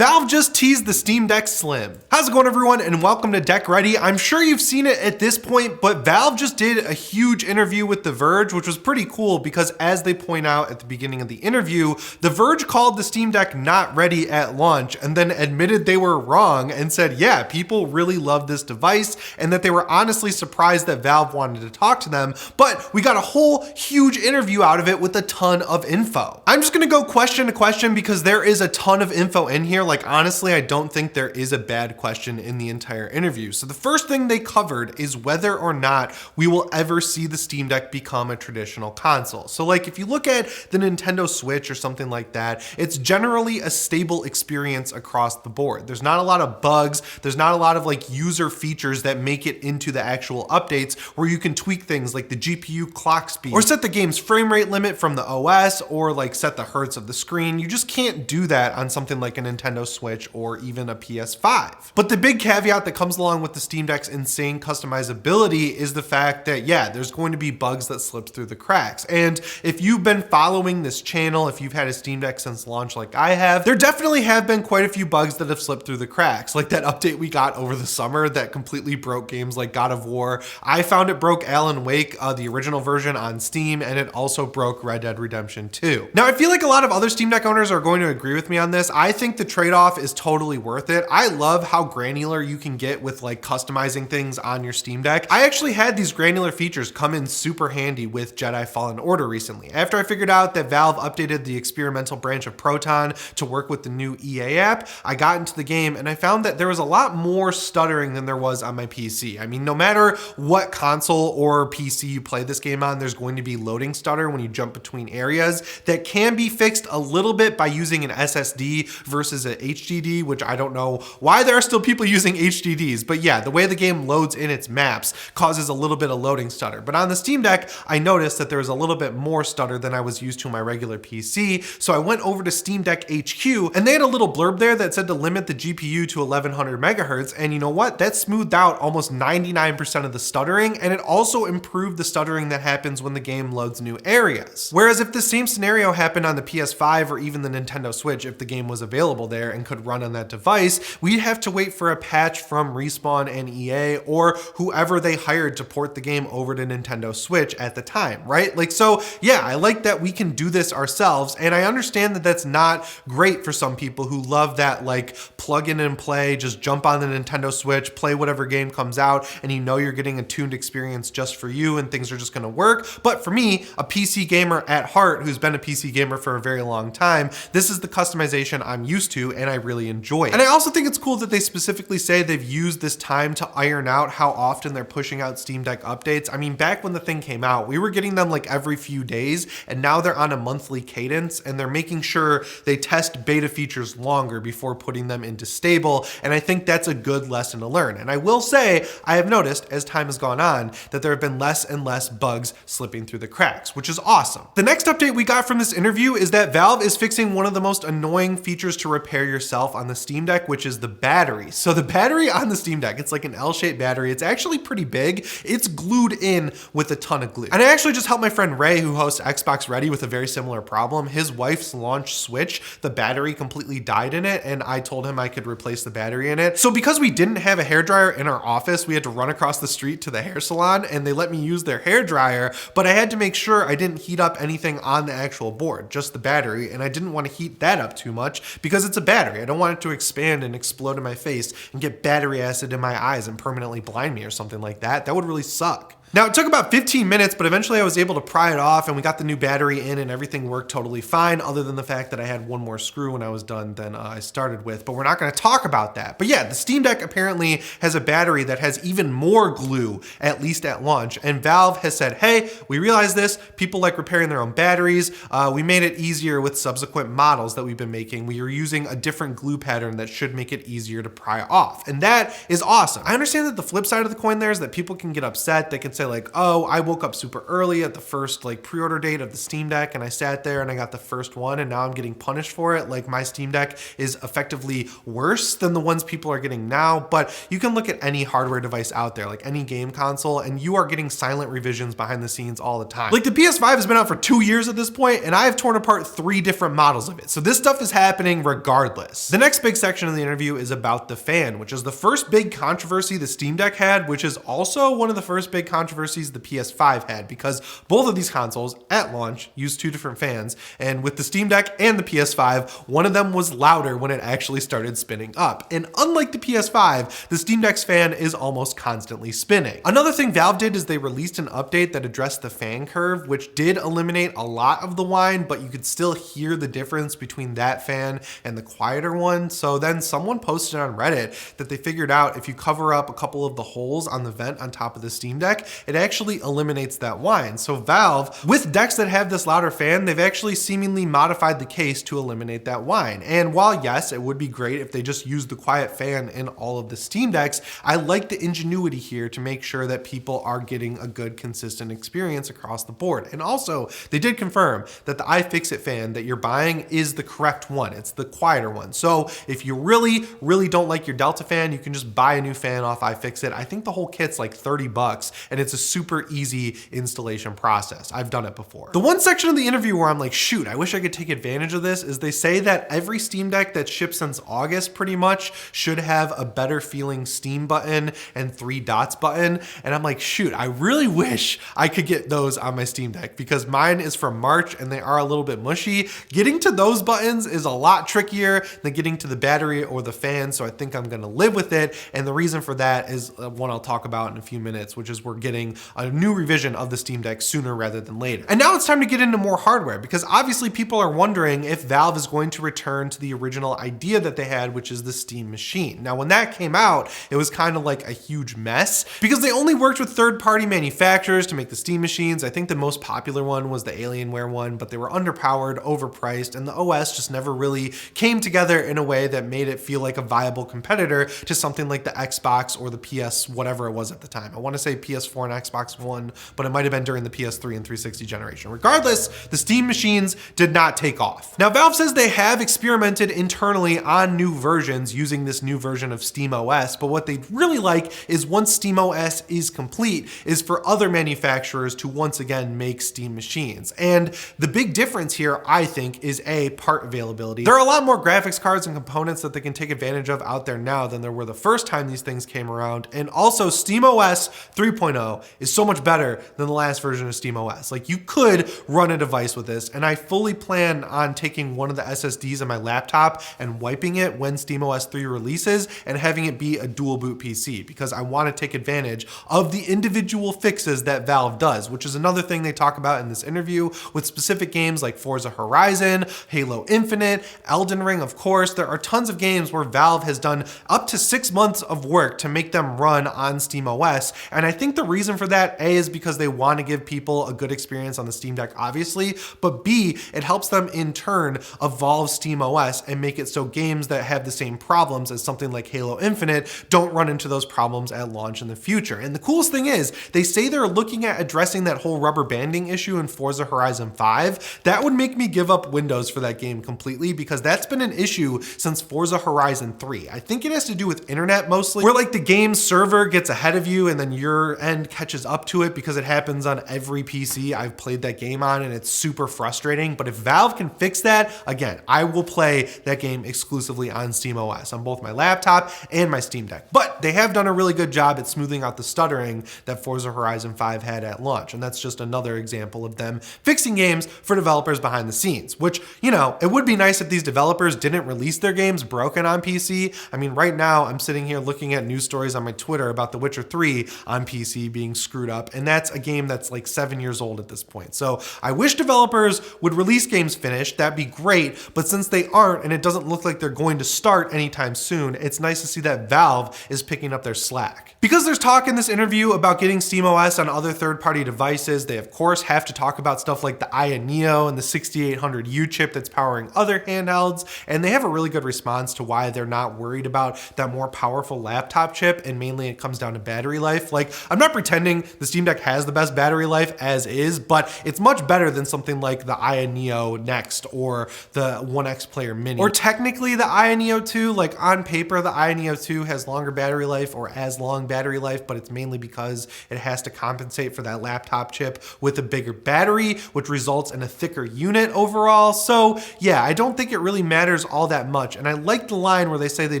Valve just teased the Steam Deck Slim. How's it going, everyone, and welcome to Deck Ready. I'm sure you've seen it at this point, but Valve just did a huge interview with The Verge, which was pretty cool because, as they point out at the beginning of the interview, The Verge called the Steam Deck not ready at launch and then admitted they were wrong and said, yeah, people really love this device and that they were honestly surprised that Valve wanted to talk to them, but we got a whole huge interview out of it with a ton of info. I'm just gonna go question to question because there is a ton of info in here. Like, honestly, I don't think there is a bad question in the entire interview. So the first thing they covered is whether or not we will ever see the Steam Deck become a traditional console. So like, if you look at the Nintendo Switch or something like that, it's generally a stable experience across the board. There's not a lot of bugs. There's not a lot of like user features that make it into the actual updates where you can tweak things like the GPU clock speed or set the game's frame rate limit from the OS or like set the hertz of the screen. You just can't do that on something like a Nintendo Switch or even a PS5. But the big caveat that comes along with the Steam Deck's insane customizability is the fact that, yeah, there's going to be bugs that slip through the cracks. And if you've been following this channel, if you've had a Steam Deck since launch like I have, there definitely have been quite a few bugs that have slipped through the cracks. Like that update we got over the summer that completely broke games like God of War. I found it broke Alan Wake, the original version on Steam, and it also broke Red Dead Redemption 2. Now, I feel like a lot of other Steam Deck owners are going to agree with me on this. I think the trade-off is totally worth it. I love how granular you can get with like customizing things on your Steam Deck. I actually had these granular features come in super handy with Jedi Fallen Order recently. After I figured out that Valve updated the experimental branch of Proton to work with the new EA app, I got into the game and I found that there was a lot more stuttering than there was on my PC. I mean, no matter what console or PC you play this game on, there's going to be loading stutter when you jump between areas that can be fixed a little bit by using an SSD versus an HDD, which I don't know why there are still people using HDDs, but yeah, the way the game loads in its maps causes a little bit of loading stutter. But on the Steam Deck, I noticed that there was a little bit more stutter than I was used to on my regular PC, so I went over to Steam Deck HQ, and they had a little blurb there that said to limit the GPU to 1100 megahertz, and you know what? That smoothed out almost 99% of the stuttering, and it also improved the stuttering that happens when the game loads new areas. Whereas if the same scenario happened on the PS5 or even the Nintendo Switch, if the game was available there and could run on that device, we'd have to wait for a patch from Respawn and EA or whoever they hired to port the game over to Nintendo Switch at the time, right? Like, so yeah, I like that we can do this ourselves, and I understand that that's not great for some people who love that like plug in and play, just jump on the Nintendo Switch, play whatever game comes out, and you know you're getting a tuned experience just for you and things are just gonna work. But for me, a PC gamer at heart who's been a PC gamer for a very long time, this is the customization I'm used to and I really enjoy it. And I also think it's cool that they specifically say they've used this time to iron out how often they're pushing out Steam Deck updates. I mean, back when the thing came out, we were getting them like every few days, and now they're on a monthly cadence and they're making sure they test beta features longer before putting them into stable. And I think that's a good lesson to learn. And I will say, I have noticed as time has gone on that there have been less and less bugs slipping through the cracks, which is awesome. The next update we got from this interview is that Valve is fixing one of the most annoying features to repair yourself on the Steam Deck, which is the battery. So the battery on the Steam Deck, it's like an L-shaped battery. It's actually pretty big. It's glued in with a ton of glue. And I actually just helped my friend Ray, who hosts Xbox Ready, with a very similar problem. His wife's launch Switch, the battery completely died in it, and I told him I could replace the battery in it. So because we didn't have a hairdryer in our office, we had to run across the street to the hair salon, and they let me use their hairdryer, but I had to make sure I didn't heat up anything on the actual board, just the battery, and I didn't want to heat that up too much because it's a battery. I don't want it to expand and explode in my face and get battery acid in my eyes and permanently blind me or something like that. That would really suck. Now, it took about 15 minutes, but eventually I was able to pry it off and we got the new battery in and everything worked totally fine, other than the fact that I had one more screw when I was done than I started with, but we're not gonna talk about that. But yeah, the Steam Deck apparently has a battery that has even more glue, at least at launch, and Valve has said, hey, we realize this, people like repairing their own batteries, we made it easier with subsequent models that we've been making. We are using a different glue pattern that should make it easier to pry off, and that is awesome. I understand that the flip side of the coin there is that people can get upset, they can say, say like, oh, I woke up super early at the first like pre-order date of the Steam Deck and I sat there and I got the first one and now I'm getting punished for it. Like my Steam Deck is effectively worse than the ones people are getting now. But you can look at any hardware device out there, like any game console, and you are getting silent revisions behind the scenes all the time. Like the PS5 has been out for 2 years at this point and I have torn apart 3 different models of it. So this stuff is happening regardless. The next big section of the interview is about the fan, which is the first big controversy the Steam Deck had, which is also one of the first big controversies the PS5 had, because both of these consoles at launch used 2 different fans. And with the Steam Deck and the PS5, one of them was louder when it actually started spinning up. And unlike the PS5, the Steam Deck's fan is almost constantly spinning. Another thing Valve did is they released an update that addressed the fan curve, which did eliminate a lot of the whine, but you could still hear the difference between that fan and the quieter one. So then someone posted on Reddit that they figured out if you cover up a couple of the holes on the vent on top of the Steam Deck, it actually eliminates that whine. So Valve, with decks that have this louder fan, they've actually seemingly modified the case to eliminate that whine. And while yes, it would be great if they just used the quiet fan in all of the Steam Decks, I like the ingenuity here to make sure that people are getting a good consistent experience across the board. And also, they did confirm that the iFixit fan that you're buying is the correct one. It's the quieter one. So if you really don't like your Delta fan, you can just buy a new fan off iFixit. I think the whole kit's like $30 and it's a super easy installation process. I've done it before. The one section of the interview where I'm like, shoot, I wish I could take advantage of this is they say that every Steam Deck that's shipped since August pretty much should have a better feeling Steam button and 3 dots button. And I'm like, shoot, I really wish I could get those on my Steam Deck because mine is from March and they are a little bit mushy. Getting to those buttons is a lot trickier than getting to the battery or the fan. So I think I'm gonna live with it. And the reason for that is one I'll talk about in a few minutes, which is we're getting a new revision of the Steam Deck sooner rather than later. And now it's time to get into more hardware because obviously people are wondering if Valve is going to return to the original idea that they had, which is the Steam machine. Now, when that came out, it was kind of like a huge mess because they only worked with third-party manufacturers to make the Steam machines. I think the most popular one was the Alienware one, but they were underpowered, overpriced, and the OS just never really came together in a way that made it feel like a viable competitor to something like the Xbox or the PS, whatever it was at the time. I want to say PS4 and Xbox One, but it might have been during the PS3 and 360 generation. Regardless, the Steam machines did not take off. Now, Valve says they have experimented internally on new versions using this new version of SteamOS, but what they'd really like is once SteamOS is complete, is for other manufacturers to once again make Steam machines. And the big difference here, I think, is part availability. There are a lot more graphics cards and components that they can take advantage of out there now than there were the first time these things came around. And also SteamOS 3.0 is so much better than the last version of SteamOS. Like you could run a device with this, and I fully plan on taking one of the SSDs on my laptop and wiping it when SteamOS 3 releases and having it be a dual boot PC because I want to take advantage of the individual fixes that Valve does, which is another thing they talk about in this interview with specific games like Forza Horizon, Halo Infinite, Elden Ring, of course. There are tons of games where Valve has done up to 6 months of work to make them run on SteamOS. And I think the reason for that, A, is because they want to give people a good experience on the Steam Deck, obviously, but B, it helps them in turn evolve SteamOS and make it so games that have the same problems as something like Halo Infinite don't run into those problems at launch in the future. And the coolest thing is, they say they're looking at addressing that whole rubber banding issue in Forza Horizon 5. That would make me give up Windows for that game completely because that's been an issue since Forza Horizon 3. I think it has to do with internet mostly, where like the game server gets ahead of you and then your end catches up to it because it happens on every PC I've played that game on and it's super frustrating. But if Valve can fix that, again, I will play that game exclusively on SteamOS on both my laptop and my Steam Deck. But they have done a really good job at smoothing out the stuttering that Forza Horizon 5 had at launch. And that's just another example of them fixing games for developers behind the scenes, which, you know, it would be nice if these developers didn't release their games broken on PC. I mean, right now I'm sitting here looking at news stories on my Twitter about The Witcher 3 on PC being screwed up. And that's a game that's like 7 years old at this point. So I wish developers would release games finished. That'd be great. But since they aren't, and it doesn't look like they're going to start anytime soon, it's nice to see that Valve is picking up their slack. Because there's talk in this interview about getting SteamOS on other third-party devices, they of course have to talk about stuff like the Aya Neo and the 6800U chip that's powering other handhelds, and they have a really good response to why they're not worried about that more powerful laptop chip, and mainly it comes down to battery life. Like, I'm not pretending pretending the Steam Deck has the best battery life as is, but it's much better than something like the Aya Neo Next or the One X Player Mini. Or technically the Aya Neo 2, like on paper, the Aya Neo 2 has longer battery life or as long battery life, but it's mainly because it has to compensate for that laptop chip with a bigger battery, which results in a thicker unit overall. So yeah, I don't think it really matters all that much. And I like the line where they say they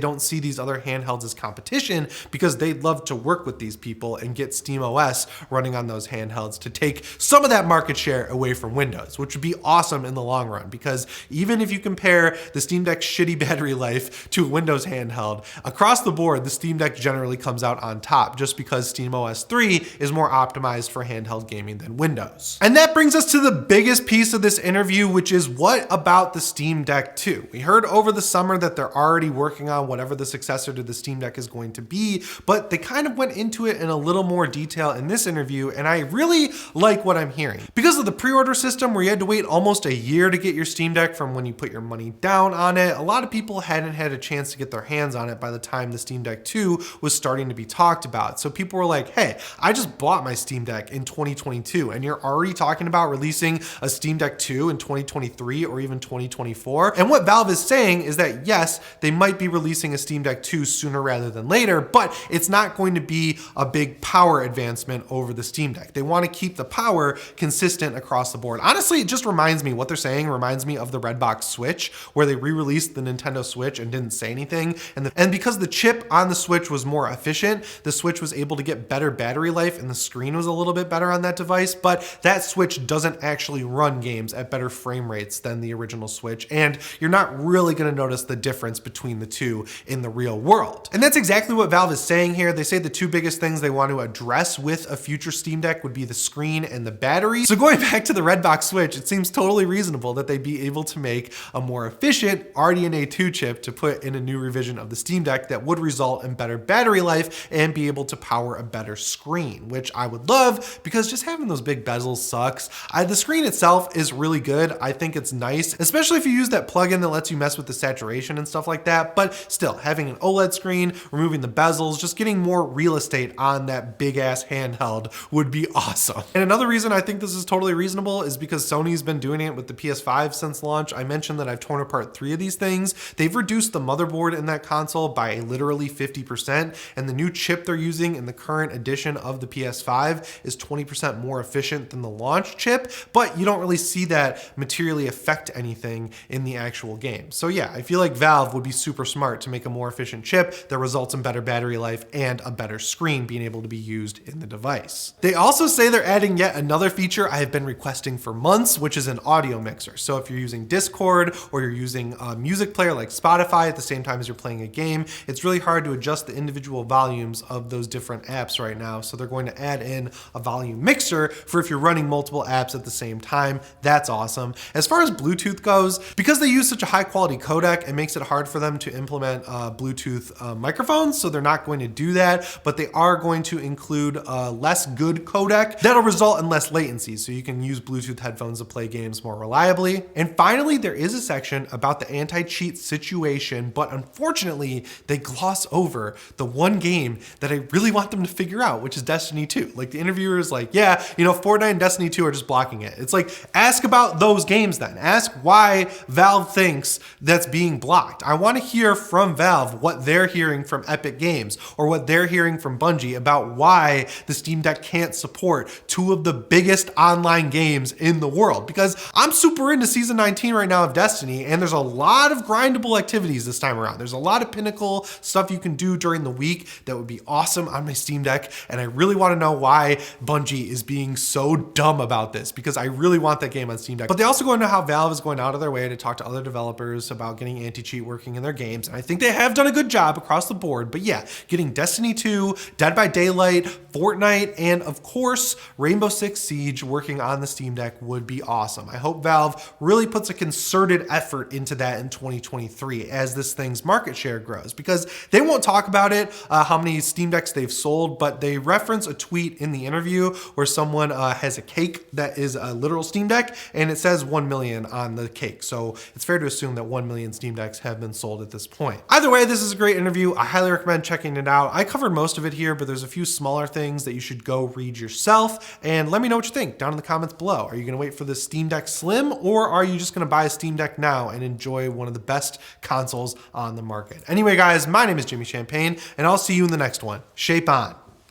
don't see these other handhelds as competition because they'd love to work with these people and get SteamOS running on those handhelds to take some of that market share away from Windows, which would be awesome in the long run, because even if you compare the Steam Deck's shitty battery life to a Windows handheld, across the board, the Steam Deck generally comes out on top just because SteamOS 3 is more optimized for handheld gaming than Windows. And that brings us to the biggest piece of this interview, which is what about the Steam Deck 2? We heard over the summer that they're already working on whatever the successor to the Steam Deck is going to be, but they kind of went into it in a little more detail in this interview, and I really like what I'm hearing. Because of the pre-order system where you had to wait almost a year to get your Steam Deck from when you put your money down on it, a lot of people hadn't had a chance to get their hands on it by the time the Steam Deck 2 was starting to be talked about. So people were like, hey, I just bought my Steam Deck in 2022 and you're already talking about releasing a Steam Deck 2 in 2023 or even 2024. And what Valve is saying is that yes, they might be releasing a Steam Deck 2 sooner rather than later, but it's not going to be a big power advancement over the Steam Deck. They want to keep the power consistent across the board. Honestly, it just reminds me, what they're saying reminds me of the Redbox Switch, where they re-released the Nintendo Switch and didn't say anything. And because the chip on the Switch was more efficient, the Switch was able to get better battery life and the screen was a little bit better on that device, but that Switch doesn't actually run games at better frame rates than the original Switch, and you're not really going to notice the difference between the two in the real world. And that's exactly what Valve is saying here. They say the two biggest things they want to address with a future Steam Deck would be the screen and the battery. So going back to the Redbox Switch, it seems totally reasonable that they'd be able to make a more efficient RDNA 2 chip to put in a new revision of the Steam Deck that would result in better battery life and be able to power a better screen, which I would love because just having those big bezels sucks. The screen itself is really good. I think it's nice, especially if you use that plugin that lets you mess with the saturation and stuff like that. But still, having an OLED screen, removing the bezels, just getting more real estate on that big ass handheld would be awesome. And another reason I think this is totally reasonable is because Sony's been doing it with the PS5 since launch. I mentioned that I've torn apart 3 of these things. They've reduced the motherboard in that console by literally 50%, and the new chip they're using in the current edition of the PS5 is 20% more efficient than the launch chip, but you don't really see that materially affect anything in the actual game. So yeah, I feel like Valve would be super smart to make a more efficient chip that results in better battery life and a better screen being able to be used in the device. They also say they're adding yet another feature I have been requesting for months, which is an audio mixer. So if you're using Discord or you're using a music player like Spotify at the same time as you're playing a game, it's really hard to adjust the individual volumes of those different apps right now. So they're going to add in a volume mixer for if you're running multiple apps at the same time. That's awesome. As far as Bluetooth goes, because they use such a high quality codec, it makes it hard for them to implement Bluetooth microphones. So they're not going to do that, but they are going to include a less good codec that'll result in less latency. So you can use Bluetooth headphones to play games more reliably. And finally, there is a section about the anti-cheat situation, but unfortunately they gloss over the one game that I really want them to figure out, which is Destiny 2. Like the interviewer is like, yeah, you know, Fortnite and Destiny 2 are just blocking it. It's like, ask about those games then. Ask why Valve thinks that's being blocked. I want to hear from Valve what they're hearing from Epic Games or what they're hearing from Bungie about why the Steam Deck can't support 2 of the biggest online games in the world. Because I'm super into season 19 right now of Destiny, and there's a lot of grindable activities this time around. There's a lot of pinnacle stuff you can do during the week that would be awesome on my Steam Deck, and I really want to know why Bungie is being so dumb about this, because I really want that game on Steam Deck. But they also go into how Valve is going out of their way to talk to other developers about getting anti-cheat working in their games, and I think they have done a good job across the board. But yeah, getting Destiny 2, Dead by Daylight, Fortnite, and of course Rainbow Six Siege working on the Steam Deck would be awesome. I hope Valve really puts a concerted effort into that in 2023 as this thing's market share grows, because they won't talk about it, how many Steam Decks they've sold, but they reference a tweet in the interview where someone has a cake that is a literal Steam Deck and it says 1 million on the cake. So it's fair to assume that 1 million Steam Decks have been sold at this point. Either way, this is a great interview. I highly recommend checking it out. I covered most of it here, but there's a few smaller things things that you should go read yourself. And let me know what you think down in the comments below. Are you gonna wait for the Steam Deck Slim, or are you just gonna buy a Steam Deck now and enjoy one of the best consoles on the market? Anyway, guys, my name is Jimmy Champagne, and I'll see you in the next one. Shape on.